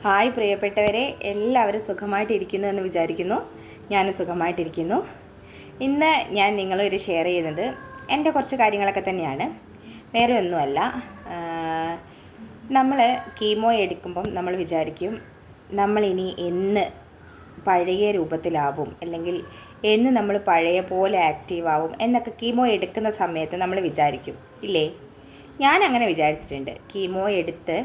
Hi പ്രിയപ്പെട്ടവരെ, എല്ലാവരും സുഖമായിട്ടിരിക്കുന്നു എന്ന് വിചാരിക്കുന്നു. ഞാനും സുഖമായിട്ടിരിക്കുന്നു. ഇന്ന് ഞാൻ നിങ്ങളൊരു ഷെയർ ചെയ്യുന്നത് എൻ്റെ കുറച്ച് കാര്യങ്ങളൊക്കെ തന്നെയാണ്, വേറെ ഒന്നുമല്ല. നമ്മൾ കീമോ എടുക്കുമ്പം നമ്മൾ വിചാരിക്കും നമ്മളിനി എന്ന് പഴയ രൂപത്തിലാവും, അല്ലെങ്കിൽ എന്ന് നമ്മൾ പഴയ പോലെ ആക്റ്റീവ് ആവും എന്നൊക്കെ കീമോ എടുക്കുന്ന സമയത്ത് നമ്മൾ വിചാരിക്കും, ഇല്ലേ? ഞാൻ അങ്ങനെ വിചാരിച്ചിട്ടുണ്ട്. കീമോ എടുത്ത്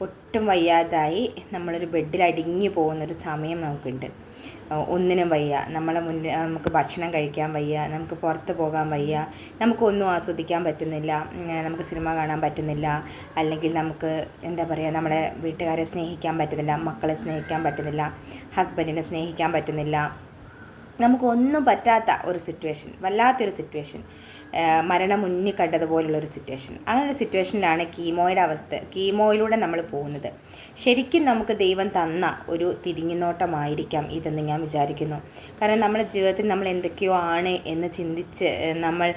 ഒട്ടും വയ്യാതായി നമ്മളൊരു ബെഡിൽ അടിഞ്ഞു പോകുന്നൊരു സമയം നമുക്കുണ്ട്. ഒന്നിനും വയ്യ, നമ്മളെ മുന്നിൽ നമുക്ക് ഭക്ഷണം കഴിക്കാൻ വയ്യ, നമുക്ക് പുറത്ത് പോകാൻ വയ്യ, നമുക്കൊന്നും ആസ്വദിക്കാൻ പറ്റുന്നില്ല, നമുക്ക് സിനിമ കാണാൻ പറ്റുന്നില്ല, അല്ലെങ്കിൽ നമുക്ക് എന്താ പറയുക, നമ്മുടെ വീട്ടുകാരെ സ്നേഹിക്കാൻ പറ്റുന്നില്ല, മക്കളെ സ്നേഹിക്കാൻ പറ്റുന്നില്ല, ഹസ്ബൻഡിനെ സ്നേഹിക്കാൻ പറ്റുന്നില്ല, നമുക്കൊന്നും പറ്റാത്ത ഒരു സിറ്റുവേഷൻ, വല്ലാത്തൊരു സിറ്റുവേഷൻ, മരണം മുന്നിൽ കണ്ടതുപോലുള്ളൊരു സിറ്റുവേഷൻ. അങ്ങനെ ഒരു സിറ്റുവേഷനിലാണ് കീമോയുടെ അവസ്ഥ. കീമോയിലൂടെ നമ്മൾ പോകുന്നത് ശരിക്കും നമുക്ക് ദൈവം തന്ന ഒരു തിരിഞ്ഞുനോട്ടമായിരിക്കാം ഇതെന്ന് ഞാൻ വിചാരിക്കുന്നു. കാരണം നമ്മുടെ ജീവിതത്തിൽ നമ്മൾ എന്തൊക്കെയോ ആണ് എന്ന് ചിന്തിച്ച് നമ്മൾ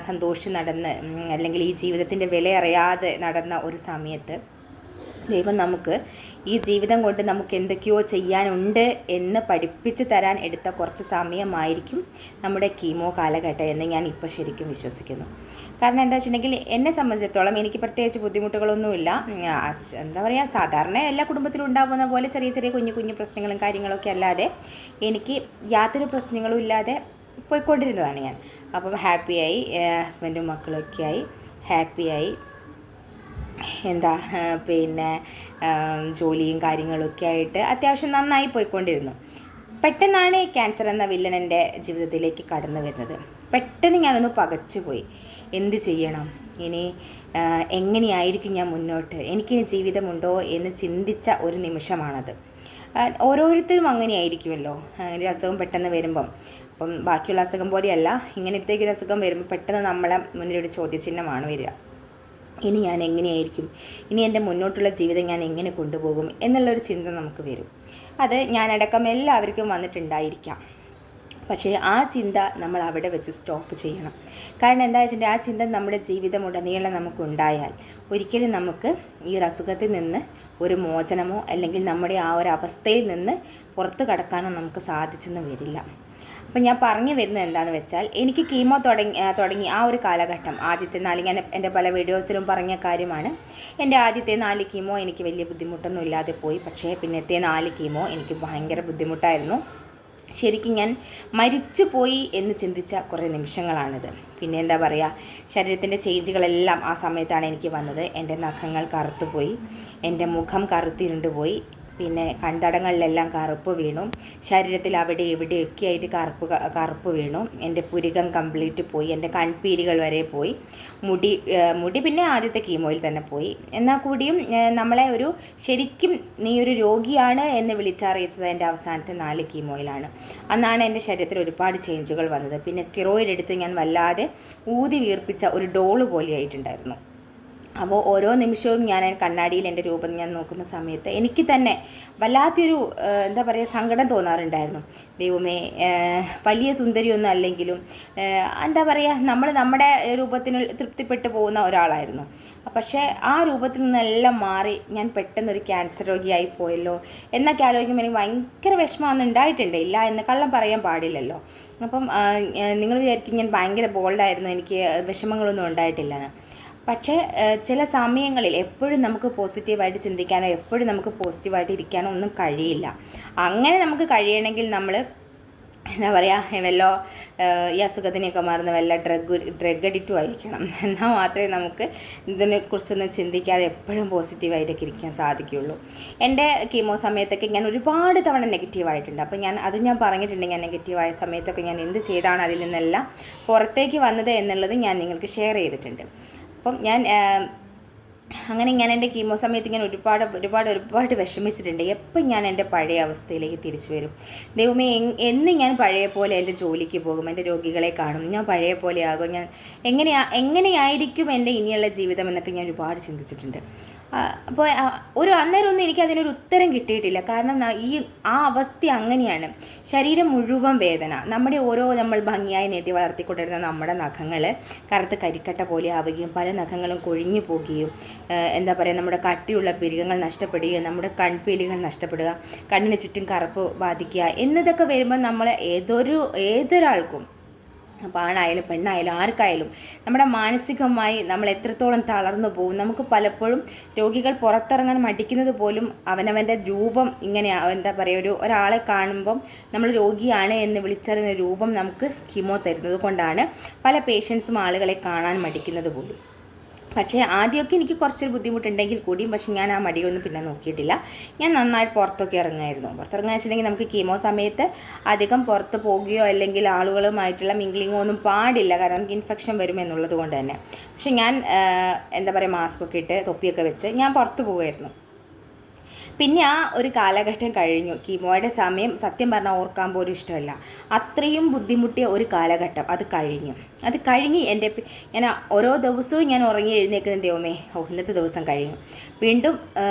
സന്തോഷിച്ച് നടന്ന്, അല്ലെങ്കിൽ ഈ ജീവിതത്തിൻ്റെ വിലയറിയാതെ നടന്ന ഒരു സമയത്ത് ദൈവം നമുക്ക് ഈ ജീവിതം കൊണ്ട് നമുക്ക് എന്തൊക്കെയോ ചെയ്യാനുണ്ട് എന്ന് പഠിപ്പിച്ച് തരാൻ എടുത്ത കുറച്ച് സമയമായിരിക്കും നമ്മുടെ കീമോ കാലഘട്ടം എന്ന് ഞാൻ ഇപ്പോൾ ശരിക്കും വിശ്വസിക്കുന്നു. കാരണം എന്താ വെച്ചിട്ടുണ്ടെങ്കിൽ, എന്നെ സംബന്ധിച്ചിടത്തോളം എനിക്ക് പ്രത്യേകിച്ച് ബുദ്ധിമുട്ടുകളൊന്നുമില്ല. എന്താ പറയുക, സാധാരണ എല്ലാ കുടുംബത്തിലും ഉണ്ടാകുന്ന പോലെ ചെറിയ ചെറിയ കുഞ്ഞു കുഞ്ഞു പ്രശ്നങ്ങളും കാര്യങ്ങളൊക്കെ അല്ലാതെ എനിക്ക് യാതൊരു പ്രശ്നങ്ങളും ഇല്ലാതെ പോയിക്കൊണ്ടിരുന്നതാണ് ഞാൻ. അപ്പം ഹാപ്പിയായി, ഹസ്ബൻഡും മക്കളൊക്കെയായി ഹാപ്പിയായി, പിന്നെ ജോലിയും കാര്യങ്ങളൊക്കെ ആയിട്ട് അത്യാവശ്യം നന്നായി പോയിക്കൊണ്ടിരുന്നു. പെട്ടെന്നാണ് ഈ ക്യാൻസർ എന്ന വില്ലൻ എൻ്റെ ജീവിതത്തിലേക്ക് കടന്നു വരുന്നത്. പെട്ടെന്ന് ഞാനൊന്ന് പകച്ചുപോയി. എന്ത് ചെയ്യണം ഇനി, എങ്ങനെയായിരിക്കും ഞാൻ മുന്നോട്ട്, എനിക്കിനി ജീവിതമുണ്ടോ എന്ന് ചിന്തിച്ച ഒരു നിമിഷമാണത്. ഓരോരുത്തരും അങ്ങനെയായിരിക്കുമല്ലോ, ഒരു അസുഖം പെട്ടെന്ന് വരുമ്പം. അപ്പം ബാക്കിയുള്ള അസുഖം പോലെയല്ല, ഇങ്ങനത്തേക്കൊരു അസുഖം വരുമ്പോൾ പെട്ടെന്ന് നമ്മളെ മുന്നിലൊരു ചോദ്യചിഹ്നമാണ് വരിക. ഇനി ഞാൻ എങ്ങനെയായിരിക്കും, ഇനി എൻ്റെ മുന്നോട്ടുള്ള ജീവിതം ഞാൻ എങ്ങനെ കൊണ്ടുപോകും എന്നുള്ളൊരു ചിന്ത നമുക്ക് വരും. അത് ഞാനടക്കം എല്ലാവർക്കും വന്നിട്ടുണ്ടായിരിക്കാം. പക്ഷേ ആ ചിന്ത നമ്മൾ അവിടെ വെച്ച് സ്റ്റോപ്പ് ചെയ്യണം. കാരണം എന്താ വെച്ചിട്ടുണ്ടെങ്കിൽ, ആ ചിന്ത നമ്മുടെ ജീവിതമുടനീളം നമുക്കുണ്ടായാൽ ഒരിക്കലും നമുക്ക് ഈ ഒരു അസുഖത്തിൽ നിന്ന് ഒരു മോചനമോ അല്ലെങ്കിൽ നമ്മുടെ ആ ഒരു അവസ്ഥയിൽ നിന്ന് പുറത്ത് കടക്കാനോ നമുക്ക് സാധിച്ചെന്ന് വരില്ല. അപ്പം ഞാൻ പറഞ്ഞു വരുന്നത് എന്താണെന്ന് വെച്ചാൽ, എനിക്ക് കീമോ തുടങ്ങി ആ ഒരു കാലഘട്ടം, ആദ്യത്തെ 4, ഞാൻ എൻ്റെ പല വീഡിയോസിലും പറഞ്ഞ കാര്യമാണ്. എൻ്റെ ആദ്യത്തെ 4 കീമോ എനിക്ക് വലിയ ബുദ്ധിമുട്ടൊന്നും ഇല്ലാതെ പോയി. പക്ഷേ പിന്നത്തെ 4 കീമോ എനിക്ക് ഭയങ്കര ബുദ്ധിമുട്ടായിരുന്നു. ശരിക്കും ഞാൻ മരിച്ചു പോയി എന്ന് ചിന്തിച്ച കുറേ നിമിഷങ്ങളാണിത്. പിന്നെ എന്താ പറയുക, ശരീരത്തിൻ്റെ ചേഞ്ചുകളെല്ലാം ആ സമയത്താണ് എനിക്ക് വന്നത്. എൻ്റെ നഖങ്ങൾ കറുത്തുപോയി, എൻ്റെ മുഖം കറുത്തിരുണ്ടുപോയി, പിന്നെ കൺതടങ്ങളിലെല്ലാം കറുപ്പ് വീണു, ശരീരത്തിൽ അവിടെ ഇവിടെയൊക്കെ ആയിട്ട് കറുപ്പ് വീണു, എൻ്റെ പുരികം കംപ്ലീറ്റ് പോയി, എൻ്റെ കൺപീലികൾ വരെ പോയി, മുടി പിന്നെ ആദ്യത്തെ കീമോയിൽ തന്നെ പോയി. എന്നാൽ കൂടിയും നമ്മളെ ഒരു ശരിക്കും നീ ഒരു രോഗിയാണ് എന്ന് വിളിച്ചറിയിച്ചത് എൻ്റെ അവസാനത്തെ 4 കീമോയിലാണ്. അന്നാണ് എൻ്റെ ശരീരത്തിൽ ഒരുപാട് ചേഞ്ചുകൾ വന്നത്. പിന്നെ സ്റ്റിറോയിഡ് എടുത്ത് ഞാൻ വല്ലാതെ ഊതി വീർപ്പിച്ച ഒരു ഡോള് പോലെയായിട്ടുണ്ടായിരുന്നു. അപ്പോൾ ഓരോ നിമിഷവും ഞാൻ കണ്ണാടിയിൽ എൻ്റെ രൂപം ഞാൻ നോക്കുന്ന സമയത്ത് എനിക്ക് തന്നെ വല്ലാത്തൊരു എന്താ പറയുക, സങ്കടം തോന്നാറുണ്ടായിരുന്നു. ദൈവമേ, വലിയ സുന്ദരിയൊന്നും അല്ലെങ്കിലും എന്താ പറയുക, നമ്മൾ നമ്മുടെ രൂപത്തിന് തൃപ്തിപ്പെട്ടു പോകുന്ന ഒരാളായിരുന്നു. പക്ഷേ ആ രൂപത്തിൽ നിന്നെല്ലാം മാറി ഞാൻ പെട്ടെന്നൊരു ക്യാൻസർ രോഗിയായി പോയല്ലോ എന്നൊക്കെ ആലോചിക്കുമ്പോൾ എനിക്ക് ഭയങ്കര വിഷമമൊന്നും ഉണ്ടായിട്ടുണ്ട്. ഇല്ല എന്ന് കള്ളം പറയാൻ പാടില്ലല്ലോ. അപ്പം നിങ്ങൾ വിചാരിക്കും ഞാൻ ഭയങ്കര ബോൾഡായിരുന്നു, എനിക്ക് വിഷമങ്ങളൊന്നും ഉണ്ടായിട്ടില്ലെന്ന്. പക്ഷേ ചില സമയങ്ങളിൽ എപ്പോഴും നമുക്ക് പോസിറ്റീവായിട്ട് ചിന്തിക്കാനോ എപ്പോഴും നമുക്ക് പോസിറ്റീവായിട്ട് ഇരിക്കാനോ ഒന്നും കഴിയില്ല. അങ്ങനെ നമുക്ക് കഴിയണമെങ്കിൽ നമ്മൾ എന്താ പറയുക, വല്ലോ ഈ അസുഖത്തിനെയൊക്കെ മാറുന്ന വല്ല ഡ്രഗ് അഡിക്റ്റും ആയിരിക്കണം. എന്നാൽ മാത്രമേ നമുക്ക് ഇതിനെക്കുറിച്ചൊന്നും ചിന്തിക്കാതെ എപ്പോഴും പോസിറ്റീവായിട്ടൊക്കെ ഇരിക്കാൻ സാധിക്കുകയുള്ളൂ. എൻ്റെ കീമോ സമയത്തൊക്കെ ഞാൻ ഒരുപാട് തവണ നെഗറ്റീവായിട്ടുണ്ട്. അപ്പോൾ ഞാൻ പറഞ്ഞിട്ടുണ്ട്, ഞാൻ നെഗറ്റീവായ സമയത്തൊക്കെ ഞാൻ എന്ത് ചെയ്താണ് അതിൽ നിന്നെല്ലാം പുറത്തേക്ക് വന്നത് എന്നുള്ളത് ഞാൻ നിങ്ങൾക്ക് ഷെയർ ചെയ്തിട്ടുണ്ട്. അപ്പം ഞാൻ എൻ്റെ കീമോ സമയത്ത് ഇങ്ങനെ ഒരുപാട് വിഷമിച്ചിട്ടുണ്ട്. എപ്പം ഞാൻ എൻ്റെ പഴയ അവസ്ഥയിലേക്ക് തിരിച്ചു വരും, ദൈവമേ, എന്ന് ഞാൻ പഴയ പോലെ എൻ്റെ ജോലിക്ക് പോകും, എൻ്റെ രോഗികളെ കാണും, ഞാൻ പഴയ പോലെ ആകും, ഞാൻ എങ്ങനെയായിരിക്കും എൻ്റെ ഇനിയുള്ള ജീവിതം എന്നൊക്കെ ഞാൻ ഒരുപാട് ചിന്തിച്ചിട്ടുണ്ട്. അപ്പോൾ ഒരു അന്നേരമൊന്നും എനിക്കതിനൊരു ഉത്തരം കിട്ടിയിട്ടില്ല. കാരണം ആ അവസ്ഥ അങ്ങനെയാണ്. ശരീരം മുഴുവൻ വേദന. നമ്മൾ ഭംഗിയായി നീട്ടി വളർത്തിക്കൊണ്ടിരുന്ന നമ്മുടെ നഖങ്ങൾ കറുത്ത് കരിക്കട്ട പോലെ ആവുകയും പല നഖങ്ങളും കൊഴിഞ്ഞു പോകുകയും എന്താ പറയുക, നമ്മുടെ കട്ടിയുള്ള പിരികങ്ങൾ നഷ്ടപ്പെടുകയും നമ്മുടെ കൺപീലികൾ നഷ്ടപ്പെടുക, കണ്ണിന് ചുറ്റും കറുപ്പ് ബാധിക്കുക എന്നതൊക്കെ വരുമ്പോൾ നമ്മൾ ഏതൊരാൾക്കും, അപ്പോൾ ആണായാലും പെണ്ണായാലും ആർക്കായാലും നമ്മുടെ മാനസികമായി നമ്മൾ എത്രത്തോളം തളർന്നു പോകും. നമുക്ക് പലപ്പോഴും രോഗികൾ പുറത്തിറങ്ങാൻ മടിക്കുന്നത് പോലും അവനവൻ്റെ രൂപം ഇങ്ങനെ എന്താ പറയുക, ഒരാളെ കാണുമ്പം നമ്മൾ രോഗിയാണ് എന്ന് വിളിച്ചറിയുന്ന രൂപം നമുക്ക് കീമോ തരുന്നത് കൊണ്ടാണ് പല പേഷ്യൻസും ആളുകളെ കാണാൻ മടിക്കുന്നത് പോലും. പക്ഷേ ആദ്യമൊക്കെ എനിക്ക് കുറച്ചൊരു ബുദ്ധിമുട്ടുണ്ടെങ്കിൽ കൂടിയും പക്ഷേ ഞാൻ ആ മടിയൊന്നും പിന്നെ നോക്കിയിട്ടില്ല. ഞാൻ നന്നായിട്ട് പുറത്തൊക്കെ ഇറങ്ങുമായിരുന്നു. പുറത്തിറങ്ങുക വെച്ചിട്ടുണ്ടെങ്കിൽ നമുക്ക് കീമോ സമയത്ത് അധികം പുറത്ത് പോകുകയോ അല്ലെങ്കിൽ ആളുകളുമായിട്ടുള്ള മിംഗ്ലിങ്ങോ ഒന്നും പാടില്ല, കാരണം നമുക്ക് ഇൻഫെക്ഷൻ വരും എന്നുള്ളത് കൊണ്ട് തന്നെ. പക്ഷേ ഞാൻ എന്താ പറയുക, മാസ്കൊക്കെ ഇട്ട് തൊപ്പിയൊക്കെ വെച്ച് ഞാൻ പുറത്ത് പോകുമായിരുന്നു. പിന്നെ ആ ഒരു കാലഘട്ടം കഴിഞ്ഞു. കീമോയുടെ സമയം സത്യം പറഞ്ഞാൽ ഓർക്കാൻ പോലും ഇഷ്ടമല്ല. അത്രയും ബുദ്ധിമുട്ടിയ ഒരു കാലഘട്ടം അത് കഴിഞ്ഞ് ഞാൻ ഓരോ ദിവസവും ഞാൻ ഉറങ്ങി എഴുന്നേക്കുന്ന ദൈവമേ, ഇന്നത്തെ ദിവസം കഴിഞ്ഞു, വീണ്ടും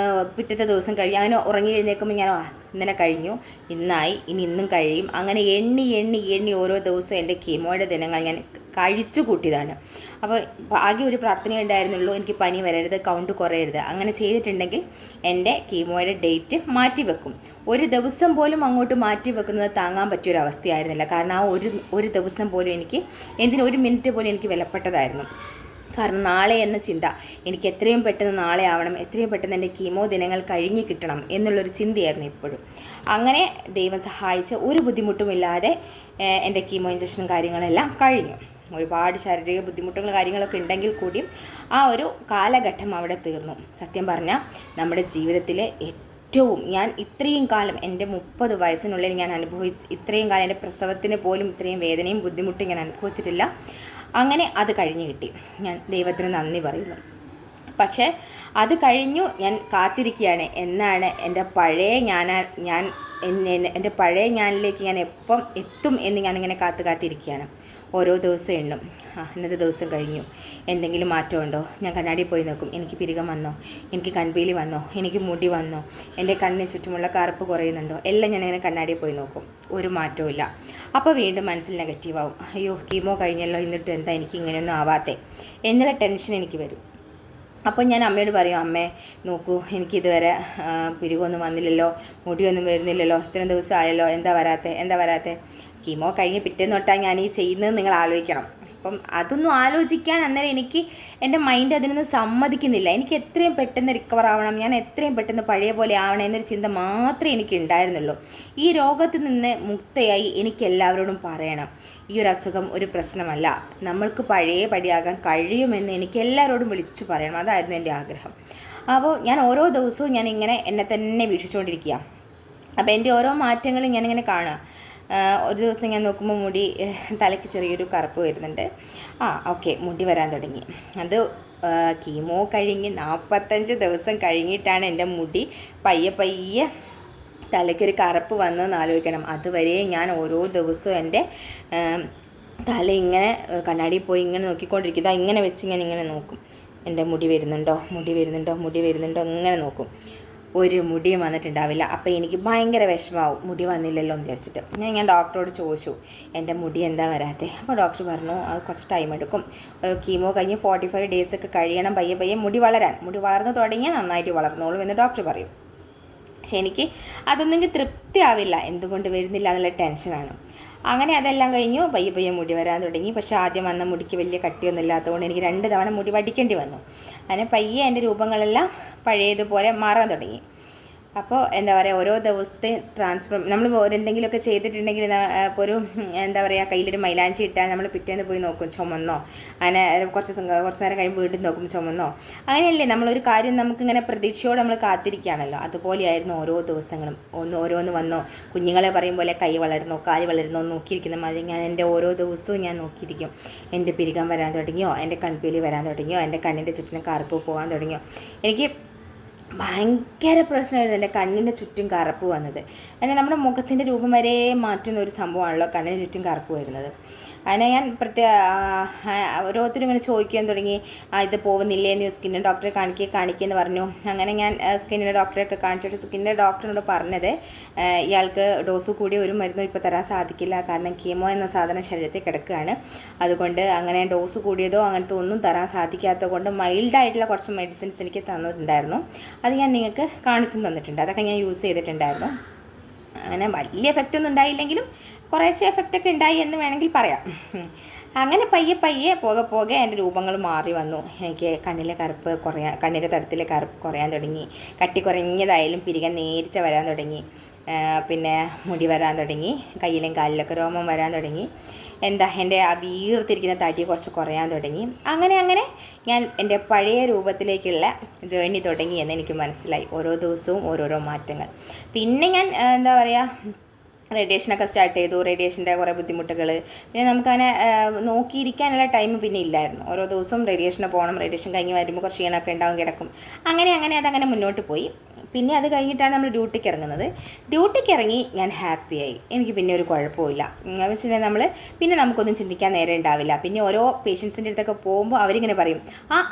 പിറ്റത്തെ ദിവസം കഴിഞ്ഞു. അങ്ങനെ ഉറങ്ങി എഴുന്നേൽക്കുമ്പോൾ ഞാൻ ഇന്നലെ കഴിഞ്ഞു, ഇന്നായി, ഇനി ഇന്നും കഴിയും. അങ്ങനെ എണ്ണി ഓരോ ദിവസവും എൻ്റെ കീമോയുടെ ദിനങ്ങൾ ഞാൻ കഴിച്ചു കൂട്ടിയതാണ്. അപ്പോൾ ആകെ ഒരു പ്രാർത്ഥന ഉണ്ടായിരുന്നുള്ളൂ, എനിക്ക് പനി വരരുത്, കൗണ്ട് കുറയരുത്. അങ്ങനെ ചെയ്തിട്ടുണ്ടെങ്കിൽ എൻ്റെ കീമോയുടെ ഡേറ്റ് മാറ്റിവെക്കും. ഒരു ദിവസം പോലും അങ്ങോട്ട് മാറ്റി വെക്കുന്നത് താങ്ങാൻ പറ്റിയൊരവസ്ഥയായിരുന്നില്ല. കാരണം ആ ഒരു ദിവസം പോലും എനിക്ക് ഒരു മിനിറ്റ് പോലും എനിക്ക് വിലപ്പെട്ടതായിരുന്നു. കാരണം നാളെ എന്ന ചിന്ത, എനിക്ക് എത്രയും പെട്ടെന്ന് നാളെ ആവണം, എത്രയും പെട്ടെന്ന് എൻ്റെ കീമോ ദിനങ്ങൾ കഴിഞ്ഞ് കിട്ടണം എന്നുള്ളൊരു ചിന്തയായിരുന്നു എപ്പോഴും. അങ്ങനെ ദൈവം സഹായിച്ച് ഒരു ബുദ്ധിമുട്ടുമില്ലാതെ എൻ്റെ കീമോ ഇഞ്ചക്ഷനും കാര്യങ്ങളെല്ലാം കഴിഞ്ഞു. ഒരുപാട് ശാരീരിക ബുദ്ധിമുട്ടുകൾ കാര്യങ്ങളൊക്കെ ഉണ്ടെങ്കിൽ കൂടിയും ആ ഒരു കാലഘട്ടം അവിടെ തീർന്നു. സത്യം പറഞ്ഞാൽ നമ്മുടെ ജീവിതത്തിലെ ഞാൻ ഇത്രയും കാലം എൻ്റെ 30 വയസ്സിനുള്ളിൽ ഞാൻ ഇത്രയും കാലം എൻ്റെ പ്രസവത്തിന് പോലും ഇത്രയും വേദനയും ബുദ്ധിമുട്ടും ഞാൻ അനുഭവിച്ചിട്ടില്ല. അങ്ങനെ അത് കഴിഞ്ഞ് കിട്ടി. ഞാൻ ദൈവത്തിന് നന്ദി പറയുന്നു. പക്ഷേ അത് കഴിഞ്ഞു, ഞാൻ കാത്തിരിക്കുകയാണ് എന്നാണ് എൻ്റെ പഴയ ഞാനിലേക്ക് ഞാൻ എപ്പം എത്തും എന്ന് ഞാനിങ്ങനെ കാത്തിരിക്കുകയാണ്. ഓരോ ദിവസം എണ്ണും, ഇന്നത്തെ ദിവസം കഴിഞ്ഞു, എന്തെങ്കിലും മാറ്റമുണ്ടോ? ഞാൻ കണ്ണാടിയിൽ പോയി നോക്കും, എനിക്ക് പിരികം വന്നോ, എനിക്ക് കൺപീലി വന്നോ, എനിക്ക് മുടി വന്നോ, എൻ്റെ കണ്ണിന് ചുറ്റുമുള്ള കറുപ്പ് കുറയുന്നുണ്ടോ, എല്ലാം ഞാനിങ്ങനെ കണ്ണാടിയിൽ പോയി നോക്കും. ഒരു മാറ്റവും ഇല്ല. അപ്പോൾ വീണ്ടും മനസ്സിൽ നെഗറ്റീവാകും. അയ്യോ, കീമോ കഴിഞ്ഞല്ലോ, എന്നിട്ട് എന്താ എനിക്ക് ഇങ്ങനെയൊന്നും ആവാത്തേ എന്നുള്ള ടെൻഷൻ എനിക്ക് വരും. അപ്പോൾ ഞാൻ അമ്മയോട് പറയും, അമ്മേ നോക്കൂ, എനിക്കിതുവരെ പിരികൊന്നും വന്നില്ലല്ലോ, മുടിയൊന്നും വരുന്നില്ലല്ലോ, ഇത്രയും ദിവസം ആയല്ലോ, എന്താ വരാത്തെ. കീമോ കഴിഞ്ഞ് പിറ്റേന്ന് തൊട്ടാണ് ഞാൻ ഈ ചെയ്യുന്നത് നിങ്ങൾ ആലോചിക്കണം. അപ്പം അതൊന്നും ആലോചിക്കാൻ അന്നേരം എനിക്ക് എൻ്റെ മൈൻഡ് അതിനൊന്നും സമ്മതിക്കുന്നില്ല. എനിക്ക് എത്രയും പെട്ടെന്ന് റിക്കവർ ആവണം, ഞാൻ എത്രയും പെട്ടെന്ന് പഴയ പോലെ ആവണം എന്നൊരു ചിന്ത മാത്രമേ എനിക്ക് ഉണ്ടായിരുന്നുള്ളൂ. ഈ രോഗത്തിൽ നിന്ന് മുക്തയായി എനിക്ക് എല്ലാവരോടും പറയണം, ഈ ഒരു അസുഖം ഒരു പ്രശ്നമല്ല, നമ്മൾക്ക് പഴയ പടിയാകാൻ കഴിയുമെന്ന് എനിക്ക് എല്ലാവരോടും വിളിച്ചു പറയണം. അതായിരുന്നു എൻ്റെ ആഗ്രഹം. അപ്പോൾ ഞാൻ ഓരോ ദിവസവും ഞാൻ ഇങ്ങനെ എന്നെ തന്നെ വീക്ഷിച്ചുകൊണ്ടിരിക്കുക. അപ്പോൾ എൻ്റെ ഓരോ മാറ്റങ്ങളും ഞാനിങ്ങനെ കാണുക. ഒരു ദിവസം ഞാൻ നോക്കുമ്പോൾ മുടി തലയ്ക്ക് ചെറിയൊരു കറുപ്പ് വരുന്നുണ്ട്. ഓക്കെ, മുടി വരാൻ തുടങ്ങി. അത് കീമോ കഴിഞ്ഞ് 45 ദിവസം കഴിഞ്ഞിട്ടാണ് എൻ്റെ മുടി പയ്യെ തലയ്ക്കൊരു കറുപ്പ് വന്നതെന്ന് ആലോചിക്കണം. അതുവരെ ഞാൻ ഓരോ ദിവസവും എൻ്റെ തല ഇങ്ങനെ കണ്ണാടിയിൽ പോയി ഇങ്ങനെ നോക്കിക്കൊണ്ടിരിക്കുക. ഇങ്ങനെ വെച്ച് ഞാൻ ഇങ്ങനെ നോക്കും, എൻ്റെ മുടി വരുന്നുണ്ടോ ഇങ്ങനെ നോക്കും. ഒരു മുടിയും വന്നിട്ടുണ്ടാവില്ല. അപ്പോൾ എനിക്ക് ഭയങ്കര വിഷമാവും, മുടി വന്നില്ലല്ലോ എന്ന് വിചാരിച്ചിട്ട്. ഞാൻ ഡോക്ടറോട് ചോദിച്ചു, എൻ്റെ മുടി എന്താ വരാത്തത്? അപ്പോൾ ഡോക്ടർ പറഞ്ഞു, അത് കുറച്ച് ടൈം എടുക്കും, കീമോ കഴിഞ്ഞ് 45 ഡേയ്സൊക്കെ കഴിയണം പയ്യെ മുടി വളർന്ന് തുടങ്ങിയാൽ നന്നായിട്ട് വളർന്നോളും എന്ന് ഡോക്ടർ പറയും. പക്ഷെ എനിക്ക് അതൊന്നും തൃപ്തിയാവില്ല, എന്തുകൊണ്ട് വരുന്നില്ല എന്നുള്ള ടെൻഷനാണ്. അങ്ങനെ അതെല്ലാം കഴിഞ്ഞു, പയ്യെ മുടി വരാൻ തുടങ്ങി. പക്ഷേ ആദ്യം വന്ന മുടിക്ക് വലിയ കട്ടിയൊന്നും ഇല്ലാത്തതുകൊണ്ട് എനിക്ക് 2 തവണ മുടി വടിക്കേണ്ടി വന്നു. അങ്ങനെ പയ്യെ എൻ്റെ രൂപങ്ങളെല്ലാം പഴയതുപോലെ മാറാൻ തുടങ്ങി. അപ്പോൾ എന്താ പറയുക, ഓരോ ദിവസത്തെ നമ്മൾ എന്തെങ്കിലുമൊക്കെ ചെയ്തിട്ടുണ്ടെങ്കിൽ ഇപ്പോൾ ഒരു എന്താ പറയുക, കയ്യിലൊരു മൈലാഞ്ചി ഇട്ടാൽ നമ്മൾ പിറ്റേന്ന് പോയി നോക്കും ചുമന്നോ, അങ്ങനെ കുറച്ച് നേരം കഴിയുമ്പോൾ വീണ്ടും നോക്കും ചുമന്നോ. അങ്ങനെയല്ലേ നമ്മളൊരു കാര്യം നമുക്കിങ്ങനെ പ്രതീക്ഷയോടെ നമ്മൾ കാത്തിരിക്കുകയാണല്ലോ. അതുപോലെയായിരുന്നു ഓരോ ദിവസങ്ങളും. ഓരോന്ന് വന്നോ, കുഞ്ഞുങ്ങളെ പറയും പോലെ കൈ വളരുന്നോ കാല് വളരുന്നോ നോക്കിയിരിക്കുന്ന മാതിരി ഞാൻ എൻ്റെ ഓരോ ദിവസവും ഞാൻ നോക്കിയിരിക്കും. എൻ്റെ പിരികം വരാൻ തുടങ്ങിയോ, എൻ്റെ കൺപീലി വരാൻ തുടങ്ങിയോ, എൻ്റെ കണ്ണിൻ്റെ ചുറ്റിനും കറുപ്പ് പോകാൻ തുടങ്ങിയോ. എനിക്ക് ഭയങ്കര പ്രശ്നമായിരുന്നു എൻ്റെ കണ്ണിൻ്റെ ചുറ്റും കറുപ്പ് വന്നത്. കാരണം നമ്മുടെ മുഖത്തിൻ്റെ രൂപം വരെ മാറ്റുന്ന ഒരു സംഭവമാണല്ലോ കണ്ണിന് ചുറ്റും കറുപ്പ് വരുന്നത്. അതിനെ ഞാൻ ഓരോരുത്തരും ഇങ്ങനെ ചോദിക്കാൻ തുടങ്ങി, ഇത് പോകുന്നില്ലേ എന്ന്, സ്കിന്നിൻ്റെ ഡോക്ടറെ കാണിക്കുകയെന്ന് പറഞ്ഞു. അങ്ങനെ ഞാൻ സ്കിന്നിൻ്റെ ഡോക്ടറെയൊക്കെ കാണിച്ചിട്ട് സ്കിന്നിൻ്റെ ഡോക്ടറിനോട് പറഞ്ഞത്, ഇയാൾക്ക് ഡോസ് കൂടി ഒരു മരുന്നും ഇപ്പോൾ തരാൻ സാധിക്കില്ല, കാരണം കീമോ എന്ന സാധനം ശരീരത്തിൽ കിടക്കുകയാണ്. അതുകൊണ്ട് അങ്ങനെ ഡോസ് കൂടിയതോ അങ്ങനത്തെ ഒന്നും തരാൻ സാധിക്കാത്തത് കൊണ്ട് മൈൽഡായിട്ടുള്ള കുറച്ച് മെഡിസിൻസ് എനിക്ക് തന്നിട്ടുണ്ടായിരുന്നു. അത് ഞാൻ നിങ്ങൾക്ക് കാണിച്ചും തന്നിട്ടുണ്ട്. അതൊക്കെ ഞാൻ യൂസ് ചെയ്തിട്ടുണ്ടായിരുന്നു. അങ്ങനെ വലിയ എഫക്റ്റ് ഒന്നും ഉണ്ടായില്ലെങ്കിലും കുറേശ്ശെ എഫക്റ്റൊക്കെ ഉണ്ടായി എന്ന് വേണമെങ്കിൽ പറയാം. അങ്ങനെ പയ്യെ പോകെ എൻ്റെ രൂപങ്ങൾ മാറി വന്നു. എനിക്ക് കണ്ണിൻ്റെ തടത്തിലെ കറുപ്പ് കുറയാൻ തുടങ്ങി. കട്ടി കുറഞ്ഞതായാലും പിരികൻ നേരിച്ച വരാൻ തുടങ്ങി. പിന്നെ മുടി വരാൻ തുടങ്ങി. കയ്യിലും കാലിലൊക്കെ രോമം വരാൻ തുടങ്ങി. എൻ്റെ ആ വീർത്തിരിക്കുന്ന തടി കുറച്ച് കുറയാൻ തുടങ്ങി. അങ്ങനെ ഞാൻ എൻ്റെ പഴയ രൂപത്തിലേക്കുള്ള ജേർണി തുടങ്ങി എന്ന് എനിക്ക് മനസ്സിലായി. ഓരോ ദിവസവും ഓരോരോ മാറ്റങ്ങൾ. പിന്നെ ഞാൻ എന്താ പറയുക, റേഡിയേഷനൊക്കെ സ്റ്റാർട്ട് ചെയ്തു. റേഡിയേഷൻ്റെ കുറേ ബുദ്ധിമുട്ടുകൾ, പിന്നെ നമുക്കങ്ങനെ നോക്കിയിരിക്കാനുള്ള ടൈം പിന്നെ ഇല്ലായിരുന്നു. ഓരോ ദിവസവും റേഡിയേഷന് പോകണം. റേഡിയേഷൻ കഴിഞ്ഞ് വരുമ്പോൾ കുറച്ച് ക്ഷീണമൊക്കെ ഉണ്ടാവും, കിടക്കും. അങ്ങനെ അതങ്ങനെ മുന്നോട്ട് പോയി. പിന്നെ അത് കഴിഞ്ഞിട്ടാണ് നമ്മൾ ഡ്യൂട്ടിക്ക് ഇറങ്ങുന്നത്. ഡ്യൂട്ടിക്ക് ഇറങ്ങി ഞാൻ ഹാപ്പിയായി. എനിക്ക് പിന്നെ ഒരു കുഴപ്പമില്ല. എന്ന് വെച്ചിട്ടുണ്ടെങ്കിൽ നമുക്കൊന്നും ചിന്തിക്കാൻ നേരം ഉണ്ടാവില്ല. പിന്നെ ഓരോ പേഷ്യൻസിൻ്റെ അടുത്തൊക്കെ പോകുമ്പോൾ അവരിങ്ങനെ പറയും,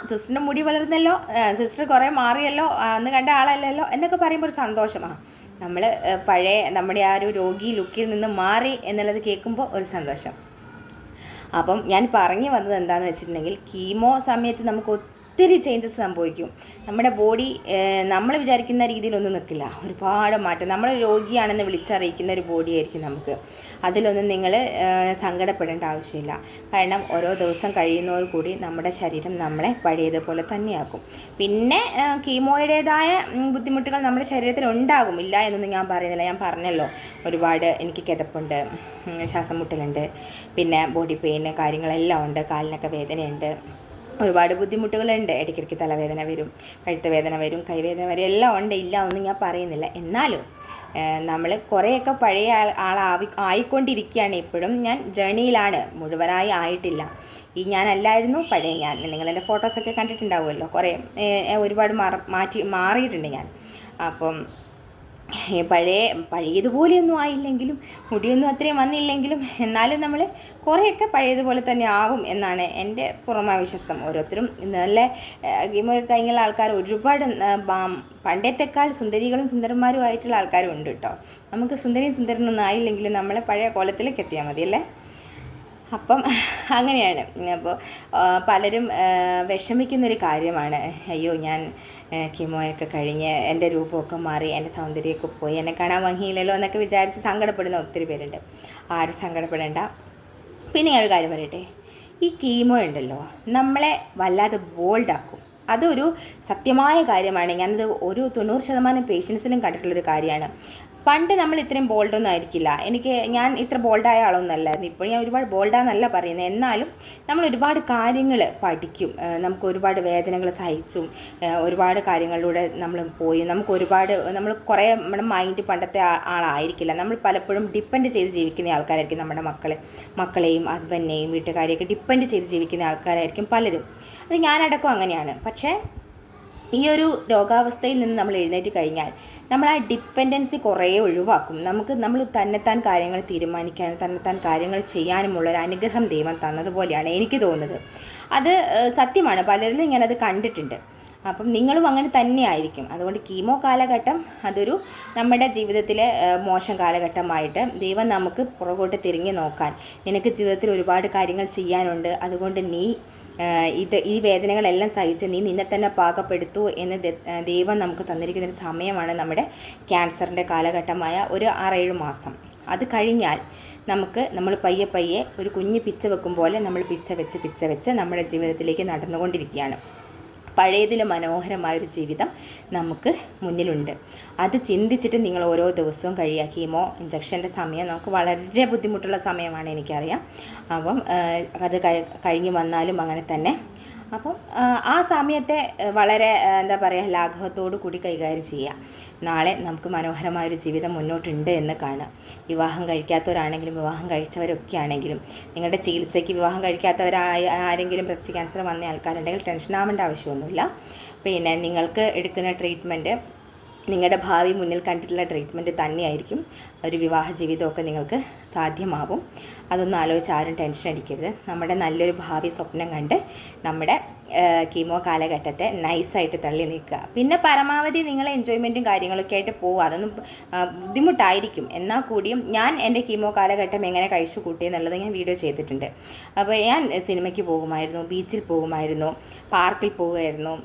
സിസ്റ്ററിൻ്റെ മുടി വളർന്നല്ലോ, സിസ്റ്റർ കുറേ മാറിയല്ലോ, അന്ന് കണ്ട ആളല്ലല്ലോ എന്നൊക്കെ പറയുമ്പോൾ ഒരു സന്തോഷമാണ്. നമ്മൾ പഴയ നമ്മുടെ ആ ഒരു രോഗി ലുക്കിൽ നിന്ന് മാറി എന്നുള്ളത് കേൾക്കുമ്പോൾ ഒരു സന്തോഷം. അപ്പം ഞാൻ പറഞ്ഞു വന്നത് എന്താണെന്ന് വെച്ചിട്ടുണ്ടെങ്കിൽ, കീമോ സമയത്ത് നമുക്ക് ഒത്തിരി ചേഞ്ചസ് സംഭവിക്കും. നമ്മുടെ ബോഡി നമ്മൾ വിചാരിക്കുന്ന രീതിയിലൊന്നും നിൽക്കില്ല. ഒരുപാട് മാറ്റം. നമ്മൾ രോഗിയാണെന്ന് വിളിച്ചറിയിക്കുന്ന ഒരു ബോഡിയായിരിക്കും നമുക്ക്. അതിലൊന്നും നിങ്ങൾ സങ്കടപ്പെടേണ്ട ആവശ്യമില്ല. കാരണം ഓരോ ദിവസം കഴിയുന്നതോടുകൂടി നമ്മുടെ ശരീരം നമ്മളെ പഴയതുപോലെ തന്നെയാക്കും. പിന്നെ കീമോയുടേതായ ബുദ്ധിമുട്ടുകൾ നമ്മുടെ ശരീരത്തിൽ ഉണ്ടാകും, ഇല്ല എന്നൊന്നും ഞാൻ പറയുന്നില്ല. ഞാൻ പറഞ്ഞല്ലോ, ഒരുപാട് എനിക്ക് കിതപ്പുണ്ട്, ശ്വാസം മുട്ടലുണ്ട്, പിന്നെ ബോഡി പെയിൻ കാര്യങ്ങളെല്ലാം ഉണ്ട്, കാലിനൊക്കെ വേദനയുണ്ട്, ഒരുപാട് ബുദ്ധിമുട്ടുകളുണ്ട്. ഇടയ്ക്കിടയ്ക്ക് തലവേദന വരും, കഴുത്ത് വേദന വരും, കൈവേദന വരും, എല്ലാം ഉണ്ട്. ഇല്ല ഒന്നും ഞാൻ പറയുന്നില്ല. എന്നാലും നമ്മൾ കുറേയൊക്കെ പഴയ ആയിക്കൊണ്ടിരിക്കുകയാണ്. ഇപ്പോഴും ഞാൻ ജേണിയിലാണ്, മുഴുവനായി ആയിട്ടില്ല. ഞാനല്ലായിരുന്നു പഴയ ഞാൻ. നിങ്ങളെൻ്റെ ഫോട്ടോസൊക്കെ കണ്ടിട്ടുണ്ടാവുമല്ലോ. കുറേ ഒരുപാട് മാറിയിട്ടുണ്ട് ഞാൻ. അപ്പം പഴയതുപോലെയൊന്നും ആയില്ലെങ്കിലും, മുടിയൊന്നും അത്രയും വന്നില്ലെങ്കിലും, എന്നാലും നമ്മൾ കുറേയൊക്കെ പഴയതുപോലെ തന്നെ ആവും എന്നാണ് എൻ്റെ പുറമെ വിശ്വാസം. ഓരോരുത്തരും നല്ല കീമോ കഴിഞ്ഞുള്ള ആൾക്കാർ ഒരുപാട് പണ്ടത്തെക്കാൾ സുന്ദരികളും സുന്ദരന്മാരും ആയിട്ടുള്ള ആൾക്കാരും ഉണ്ട് കേട്ടോ. നമുക്ക് സുന്ദരനൊന്നും ആയില്ലെങ്കിലും നമ്മളെ പഴയ കോലത്തിലേക്ക് എത്തിയാൽ മതിയല്ലേ. അപ്പം അങ്ങനെയാണ്. അപ്പോൾ പലരും വിഷമിക്കുന്നൊരു കാര്യമാണ്, അയ്യോ ഞാൻ കീമോയൊക്കെ കഴിഞ്ഞ് എൻ്റെ രൂപമൊക്കെ മാറി, എൻ്റെ സൗന്ദര്യമൊക്കെ പോയി, എന്നെ കാണാൻ ഭംഗിയില്ലല്ലോ എന്നൊക്കെ വിചാരിച്ച് സങ്കടപ്പെടുന്ന ഒത്തിരി പേരുണ്ട്. ആരും സങ്കടപ്പെടേണ്ട. പിന്നെ ഞാനൊരു കാര്യം പറയട്ടെ, ഈ കീമോ ഉണ്ടല്ലോ നമ്മളെ വല്ലാതെ ബോൾഡാക്കും. അതൊരു സത്യമായ കാര്യമാണ്. ഞാനത് ഒരു 90% പേഷ്യൻസിനും കണ്ടിട്ടുള്ളൊരു കാര്യമാണ്. പണ്ട് നമ്മൾ ഇത്രയും ബോൾഡൊന്നും ആയിരിക്കില്ല. ഞാൻ ഇത്ര ബോൾഡായ ആളൊന്നുമല്ലായിരുന്നു. ഇപ്പോൾ ഞാൻ ഒരുപാട് ബോൾഡാന്നല്ല പറയുന്നത്. എന്നാലും നമ്മൾ ഒരുപാട് കാര്യങ്ങൾ പഠിക്കും. നമുക്ക് ഒരുപാട് വേദനകൾ സഹിച്ചും ഒരുപാട് കാര്യങ്ങളിലൂടെ നമ്മൾ പോയി. നമ്മൾ കുറേ നമ്മുടെ മൈൻഡ് പണ്ടത്തെ ആളായിരിക്കില്ല. നമ്മൾ പലപ്പോഴും ഡിപ്പെൻഡ് ചെയ്ത് ജീവിക്കുന്ന ആൾക്കാരായിരിക്കും. നമ്മുടെ മക്കളെയും ഹസ്ബൻഡിനെയും വീട്ടുകാരെയൊക്കെ ഡിപ്പെൻഡ് ചെയ്ത് ജീവിക്കുന്ന ആൾക്കാരായിരിക്കും പലരും. അത് ഞാനടക്കം അങ്ങനെയാണ്. പക്ഷേ ഈ ഒരു രോഗാവസ്ഥയിൽ നിന്ന് നമ്മൾ എഴുന്നേറ്റ് കഴിഞ്ഞാൽ നമ്മൾ ആ ഡിപ്പെൻഡൻസി കുറേ ഒഴിവാക്കും. നമ്മൾ തന്നെത്താൻ കാര്യങ്ങൾ തീരുമാനിക്കാനും തന്നെത്താൻ കാര്യങ്ങൾ ചെയ്യാനുമുള്ളൊരു അനുഗ്രഹം ദൈവം തന്നതുപോലെയാണ് എനിക്ക് തോന്നുന്നത്. അത് സത്യമാണ്. പലരിലും ഞാനത് കണ്ടിട്ടുണ്ട്. അപ്പം നിങ്ങളും അങ്ങനെ തന്നെ ആയിരിക്കും. അതുകൊണ്ട് കീമോ കാലഘട്ടം അതൊരു നമ്മുടെ ജീവിതത്തിലെ മോശം കാലഘട്ടമായിട്ട് ദൈവം നമുക്ക് പുറകോട്ട് തിരിഞ്ഞു നോക്കാൻ, നിനക്ക് ജീവിതത്തിൽ ഒരുപാട് കാര്യങ്ങൾ ചെയ്യാനുണ്ട്, അതുകൊണ്ട് നീ ഈ വേദനകളെല്ലാം സഹിച്ച് നീ നിന്നെ തന്നെ പാകപ്പെടുത്തൂ എന്ന് ദൈവം നമുക്ക് തന്നിരിക്കുന്നൊരു സമയമാണ് നമ്മുടെ ക്യാൻസറിൻ്റെ കാലഘട്ടമായ ഒരു 6-7 മാസം. അത് കഴിഞ്ഞാൽ നമ്മൾ പയ്യെ ഒരു കുഞ്ഞ് പിച്ച വെക്കും പോലെ നമ്മൾ പിച്ച വെച്ച് നമ്മുടെ ജീവിതത്തിലേക്ക് നടന്നുകൊണ്ടിരിക്കുകയാണ്. പഴയതിലും മനോഹരമായൊരു ജീവിതം നമുക്ക് മുന്നിലുണ്ട്. അത് ചിന്തിച്ചിട്ട് നിങ്ങൾ ഓരോ ദിവസവും കഴിയുക. കീമോ ഇഞ്ചക്ഷൻ്റെ സമയം നമുക്ക് വളരെ ബുദ്ധിമുട്ടുള്ള സമയമാണ്, എനിക്കറിയാം. അപ്പം അത് കഴിഞ്ഞ് വന്നാലും അങ്ങനെ തന്നെ. അപ്പം ആ സമയത്തെ വളരെ എന്താ പറയുക, ലാഘവത്തോടു കൂടി കൈകാര്യം ചെയ്യുക. നാളെ നമുക്ക് മനോഹരമായൊരു ജീവിതം മുന്നോട്ടുണ്ട് എന്ന് കാണുക. വിവാഹം കഴിക്കാത്തവരാണെങ്കിലും വിവാഹം കഴിച്ചവരൊക്കെ ആണെങ്കിലും, നിങ്ങളുടെ ചികിത്സയ്ക്ക് വിവാഹം ആരെങ്കിലും ബ്രസ്റ്റ് ക്യാൻസർ വന്ന ആൾക്കാരുണ്ടെങ്കിൽ ടെൻഷൻ ആവേണ്ട ആവശ്യമൊന്നുമില്ല. പിന്നെ നിങ്ങൾക്ക് എടുക്കുന്ന ട്രീറ്റ്മെൻറ്റ് നിങ്ങളുടെ ഭാവി മുന്നിൽ കണ്ടിട്ടുള്ള ട്രീറ്റ്മെൻറ്റ് തന്നെയായിരിക്കും ഒരു വിവാഹ ജീവിതമൊക്കെ നിങ്ങൾക്ക് സാധ്യമാവും. അതൊന്നും ആലോചിച്ച് ആരും ടെൻഷൻ അടിക്കരുത്. നമ്മുടെ നല്ലൊരു ഭാവി സ്വപ്നം കണ്ട് നമ്മുടെ കീമോ കാലഘട്ടത്തെ നൈസായിട്ട് തള്ളി നീക്കുക. പിന്നെ പരമാവധി നിങ്ങൾ എൻജോയ്മെൻറ്റും കാര്യങ്ങളൊക്കെ ആയിട്ട് പോവുക. അതൊന്നും ബുദ്ധിമുട്ടായിരിക്കും. എന്നാൽ കൂടിയും ഞാൻ എൻ്റെ കീമോ കാലഘട്ടം എങ്ങനെ കഴിച്ചു കൂട്ടി എന്നുള്ളത് ഞാൻ വീഡിയോ ചെയ്തിട്ടുണ്ട്. അപ്പോൾ ഞാൻ സിനിമയ്ക്ക് പോകുമായിരുന്നു, ബീച്ചിൽ പോകുമായിരുന്നു, പാർക്കിൽ പോകുമായിരുന്നു.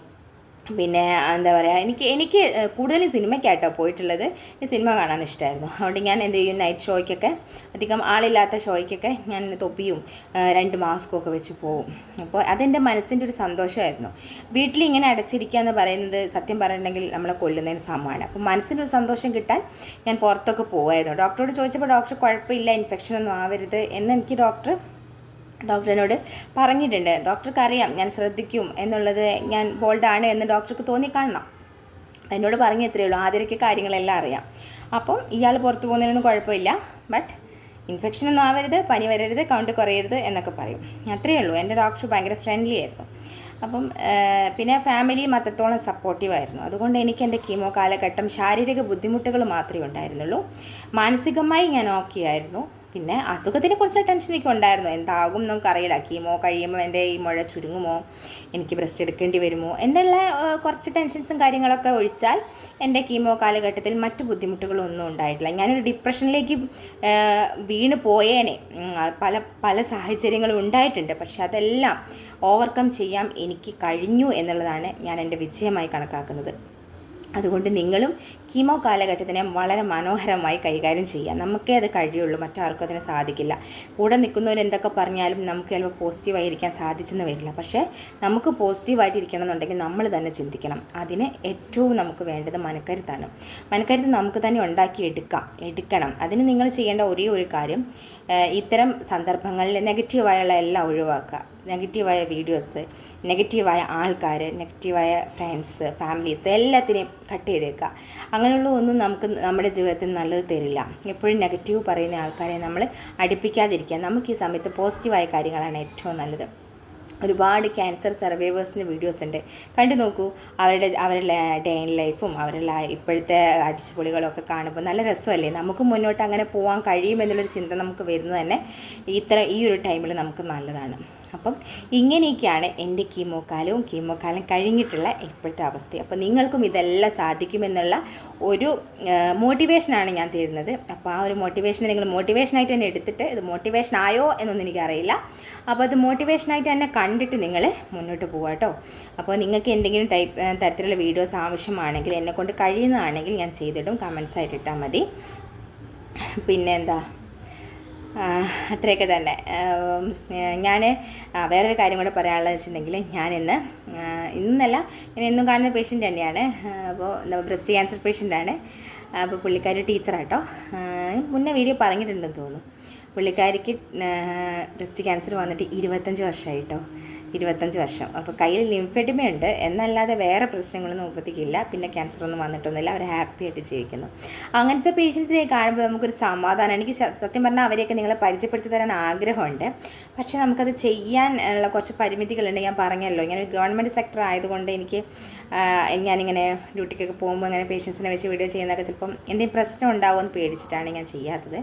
പിന്നെ എന്താ പറയുക, എനിക്ക് കൂടുതലും സിനിമയ്ക്കായിട്ടോ പോയിട്ടുള്ളത്. ഈ സിനിമ കാണാൻ ഇഷ്ടമായിരുന്നു. അതുകൊണ്ട് ഞാൻ എന്ത് ചെയ്യും, നൈറ്റ് ഷോയ്ക്കൊക്കെ, അധികം ആളില്ലാത്ത ഷോയ്ക്കൊക്കെ ഞാൻ തൊപ്പിയും 2 മാസ്കൊക്കെ വെച്ച് പോവും. അപ്പോൾ അതെൻ്റെ മനസ്സിൻ്റെ ഒരു സന്തോഷമായിരുന്നു. വീട്ടിലിങ്ങനെ അടച്ചിരിക്കുക എന്ന് പറയുന്നത് സത്യം പറഞ്ഞിട്ടുണ്ടെങ്കിൽ നമ്മളെ കൊല്ലുന്നതിന് സമമാണ്. അപ്പോൾ മനസ്സിനൊരു സന്തോഷം കിട്ടാൻ ഞാൻ പുറത്തൊക്കെ പോകുമായിരുന്നു. ഡോക്ടറോട് ചോദിച്ചപ്പോൾ ഡോക്ടർ കുഴപ്പമില്ല, ഇൻഫെക്ഷനൊന്നും ആവരുത് എന്ന് എനിക്ക് ഡോക്ടർ എന്നോട് പറഞ്ഞിട്ടുണ്ട്. ഡോക്ടർക്ക് അറിയാം ഞാൻ ശ്രദ്ധിക്കും എന്നുള്ളത്, ഞാൻ ബോൾഡാണ് എന്ന് ഡോക്ടർക്ക് തോന്നിക്കാണണം. എന്നോട് പറഞ്ഞു എത്രയേ ഉള്ളൂ, ആദ്യമൊക്കെ കാര്യങ്ങളെല്ലാം അറിയാം. അപ്പം ഇയാൾ പുറത്ത് പോകുന്നതിനൊന്നും കുഴപ്പമില്ല, ബട്ട് ഇൻഫെക്ഷനൊന്നും ആവരുത്, പനി വരരുത്, കൗണ്ട് കുറയരുത് എന്നൊക്കെ പറയും. അത്രയേ ഉള്ളൂ. എൻ്റെ ഡോക്ടർ ഭയങ്കര ഫ്രണ്ട്ലി ആയിരുന്നു. അപ്പം പിന്നെ ഫാമിലിയും അത്രത്തോളം സപ്പോർട്ടീവായിരുന്നു. അതുകൊണ്ട് എനിക്ക് എൻ്റെ കീമോ കാലഘട്ടം ശാരീരിക ബുദ്ധിമുട്ടുകൾ മാത്രമേ ഉണ്ടായിരുന്നുള്ളൂ. മാനസികമായി ഞാൻ ഓക്കെ ആയിരുന്നു. പിന്നെ അസുഖത്തിനെ കുറിച്ചുള്ള ടെൻഷൻ എനിക്ക് ഉണ്ടായിരുന്നു. എന്താകും നമുക്കറിയില്ല. കീമോ കഴിയുമ്പോൾ എൻ്റെ ഈ മുഴ ചുരുങ്ങുമോ, എനിക്ക് ബ്രസ്റ്റ് എടുക്കേണ്ടി വരുമോ എന്നുള്ള കുറച്ച് ടെൻഷൻസും കാര്യങ്ങളൊക്കെ ഒഴിച്ചാൽ എൻ്റെ കീമോ കാലഘട്ടത്തിൽ മറ്റു ബുദ്ധിമുട്ടുകളൊന്നും ഉണ്ടായിട്ടില്ല. ഞാനൊരു ഡിപ്രഷനിലേക്ക് വീണ് പോയേനെ. പല സാഹചര്യങ്ങളും ഉണ്ടായിട്ടുണ്ട്. പക്ഷെ അതെല്ലാം ഓവർകം ചെയ്യാൻ എനിക്ക് കഴിഞ്ഞു എന്നുള്ളതാണ് ഞാൻ എൻ്റെ വിജയമായി കണക്കാക്കുന്നത്. അതുകൊണ്ട് നിങ്ങളും കീമോ കാലഘട്ടത്തിനെ വളരെ മനോഹരമായി കൈകാര്യം ചെയ്യുക. നമുക്കേ അത് കഴിയുള്ളൂ, മറ്റാർക്കും അതിന് സാധിക്കില്ല. കൂടെ നിൽക്കുന്നവർ എന്തൊക്കെ പറഞ്ഞാലും നമുക്ക് ചിലപ്പോൾ പോസിറ്റീവായിരിക്കാൻ സാധിച്ചെന്ന് വരില്ല. പക്ഷേ നമുക്ക് പോസിറ്റീവായിട്ടിരിക്കണം എന്നുണ്ടെങ്കിൽ നമ്മൾ തന്നെ ചിന്തിക്കണം. അതിന് ഏറ്റവും നമുക്ക് വേണ്ടത് മനക്കരുത്താണ്. മനക്കരുത്ത് നമുക്ക് തന്നെ എടുക്കണം. അതിന് നിങ്ങൾ ചെയ്യേണ്ട ഒരേ ഒരു കാര്യം, ഇത്തരം സന്ദർഭങ്ങളിൽ നെഗറ്റീവായുള്ള എല്ലാം ഒഴിവാക്കുക. നെഗറ്റീവായ വീഡിയോസ്, നെഗറ്റീവായ ആൾക്കാർ, നെഗറ്റീവായ ഫ്രണ്ട്സ്, ഫാമിലീസ് എല്ലാത്തിനെയും കട്ട് ചെയ്തേക്കുക. അങ്ങനെയുള്ള ഒന്നും നമുക്ക് നമ്മുടെ ജീവിതത്തിൽ നല്ലത് തരില്ല. എപ്പോഴും നെഗറ്റീവ് പറയുന്ന ആൾക്കാരെ നമ്മൾ അടുപ്പിക്കാതിരിക്കുക. നമുക്ക് ഈ സമയത്ത് പോസിറ്റീവായ കാര്യങ്ങളാണ് ഏറ്റവും നല്ലത്. ഒരുപാട് ക്യാൻസർ സർവൈവേഴ്സിൻ്റെ വീഡിയോസ് ഉണ്ട്, കണ്ടു നോക്കൂ. അവരുടെ ഡേ ഇൻ ലൈഫും അവരുടെ ഇപ്പോഴത്തെ അടിച്ചുപൊളികളൊക്കെ കാണുമ്പോൾ നല്ല രസമല്ലേ. നമുക്ക് മുന്നോട്ട് അങ്ങനെ പോകാൻ കഴിയുമെന്നുള്ളൊരു ചിന്ത നമുക്ക് വരുന്നത് തന്നെ ഈ ഒരു ടൈമിൽ നമുക്ക് നല്ലതാണ്. അപ്പം ഇങ്ങനെയൊക്കെയാണ് എൻ്റെ കീമോ കാലം കഴിഞ്ഞിട്ടുള്ള ഇപ്പോഴത്തെ അവസ്ഥ. അപ്പോൾ നിങ്ങൾക്കും ഇതെല്ലാം സാധിക്കുമെന്നുള്ള ഒരു മോട്ടിവേഷനാണ് ഞാൻ തരുന്നത്. അപ്പോൾ ആ ഒരു മോട്ടിവേഷനെ നിങ്ങൾ മോട്ടിവേഷനായിട്ട് തന്നെ എടുത്തിട്ട്, ഇത് മോട്ടിവേഷൻ ആയോ എന്നൊന്നും എനിക്കറിയില്ല. അപ്പോൾ അത് മോട്ടിവേഷനായിട്ട് തന്നെ കണ്ടിട്ട് നിങ്ങൾ മുന്നോട്ട് പോകാം കേട്ടോ. അപ്പോൾ നിങ്ങൾക്ക് എന്തെങ്കിലും തരത്തിലുള്ള വീഡിയോസ് ആവശ്യമാണെങ്കിൽ, എന്നെക്കൊണ്ട് കഴിയുന്നതാണെങ്കിൽ ഞാൻ ചെയ്തിടും. കമൻസ് ആയിട്ട് ഇട്ടാൽ മതി. പിന്നെ എന്താ, അത്രയൊക്കെ തന്നെ. ഞാൻ വേറൊരു കാര്യം കൂടെ പറയാനുള്ളത് വെച്ചിട്ടുണ്ടെങ്കിൽ, ഇന്നല്ല ഞാൻ എന്നും കാണുന്ന പേഷ്യൻ്റ് തന്നെയാണ്. അപ്പോൾ ബ്രസ്റ്റ് ക്യാൻസർ പേഷ്യൻ്റാണ്. അപ്പോൾ പുള്ളിക്കാരി ടീച്ചറാട്ടോ. മുന്നേ വീഡിയോ പറഞ്ഞിട്ടുണ്ടെന്ന് തോന്നുന്നു. പുള്ളിക്കാരിക്ക് ബ്രസ്റ്റ് ക്യാൻസർ വന്നിട്ട് 25 വർഷമായിട്ടോ. 25 വർഷം. അപ്പോൾ കയ്യിൽ ലിംഫെഡിമ ഉണ്ട് എന്നല്ലാതെ വേറെ പ്രശ്നങ്ങളൊന്നും മുപ്പത്തിക്കില്ല. പിന്നെ ക്യാൻസറൊന്നും വന്നിട്ടൊന്നുമില്ല. അവർ ഹാപ്പി ആയിട്ട് ജീവിക്കുന്നു. അങ്ങനത്തെ പേഷ്യൻസിനെ കാണുമ്പോൾ നമുക്കൊരു സമാധാനം. എനിക്ക് സത്യം പറഞ്ഞാൽ അവരെയൊക്കെ നിങ്ങളെ പരിചയപ്പെടുത്തി തരാൻ ആഗ്രഹമുണ്ട്. പക്ഷേ നമുക്കത് ചെയ്യാൻ ഉള്ള കുറച്ച് പരിമിതികളുണ്ട്. ഞാൻ പറഞ്ഞല്ലോ, ഇങ്ങനെ ഒരു ഗവൺമെൻറ് സെക്ടർ ആയതുകൊണ്ട് ഞാനിങ്ങനെ ഡ്യൂട്ടിക്കൊക്കെ പോകുമ്പോൾ അങ്ങനെ പേഷ്യൻസിനെ വെച്ച് വീഡിയോ ചെയ്യുന്നതൊക്കെ ചിലപ്പം എന്തെങ്കിലും പ്രശ്നം ഉണ്ടാവുമെന്ന് പേടിച്ചിട്ടാണ് ഞാൻ ചെയ്യാത്തത്.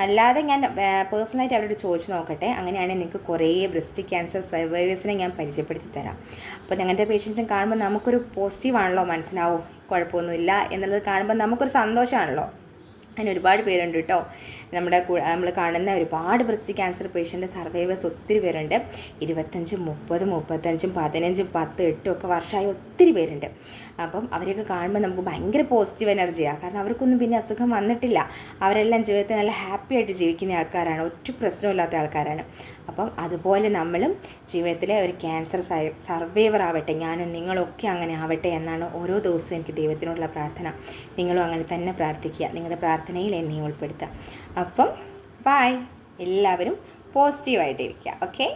അല്ലാതെ ഞാൻ പേഴ്സണലായിട്ട് അവരോട് ചോദിച്ചു നോക്കട്ടെ. അങ്ങനെയാണെങ്കിൽ നിങ്ങൾക്ക് കുറേ ബ്രസ്റ്റ് ക്യാൻസർ സർവൈവേഴ്സിനെ ഞാൻ പരിചയപ്പെടുത്തി തരാം. അപ്പോൾ അങ്ങനത്തെ പേഷ്യൻസിനെ കാണുമ്പോൾ നമുക്കൊരു പോസിറ്റീവാണല്ലോ, മനസ്സിലാവും കുഴപ്പമൊന്നുമില്ല എന്നുള്ളത് കാണുമ്പോൾ നമുക്കൊരു സന്തോഷമാണല്ലോ. അതിന് ഒരുപാട് പേരുണ്ട് കേട്ടോ. നമ്മൾ കാണുന്ന ഒരുപാട് ബ്രസ്റ്റ് ക്യാൻസർ പേഷ്യൻ്റ് സർവൈവേഴ്സ് ഒത്തിരി പേരുണ്ട്. 25, 30, 35, 15, 10, 8 ഒക്കെ വർഷമായി ഒത്തിരി പേരുണ്ട്. അപ്പം അവരെയൊക്കെ കാണുമ്പോൾ നമുക്ക് ഭയങ്കര പോസിറ്റീവ് എനർജിയാണ്. കാരണം അവർക്കൊന്നും പിന്നെ അസുഖം വന്നിട്ടില്ല. അവരെല്ലാം ജീവിതത്തിൽ നല്ല ഹാപ്പി ആയിട്ട് ജീവിക്കുന്ന ആൾക്കാരാണ്, ഒറ്റ പ്രശ്നമില്ലാത്ത ആൾക്കാരാണ്. അപ്പം അതുപോലെ നമ്മളും ജീവിതത്തിലെ ഒരു ക്യാൻസർ സർവൈവർ ആവട്ടെ, ഞാനും നിങ്ങളൊക്കെ അങ്ങനെ ആവട്ടെ എന്നാണ് ഓരോ ദിവസവും എനിക്ക് ദൈവത്തിനോടുള്ള പ്രാർത്ഥന. നിങ്ങളും അങ്ങനെ തന്നെ പ്രാർത്ഥിക്കുക, നിങ്ങളുടെ പ്രാർത്ഥനയിൽ എന്നെ ഉൾപ്പെടുത്തുക. അപ്പം ബായ്, എല്ലാവരും പോസിറ്റീവായിട്ടിരിക്കുക. ഓക്കെ.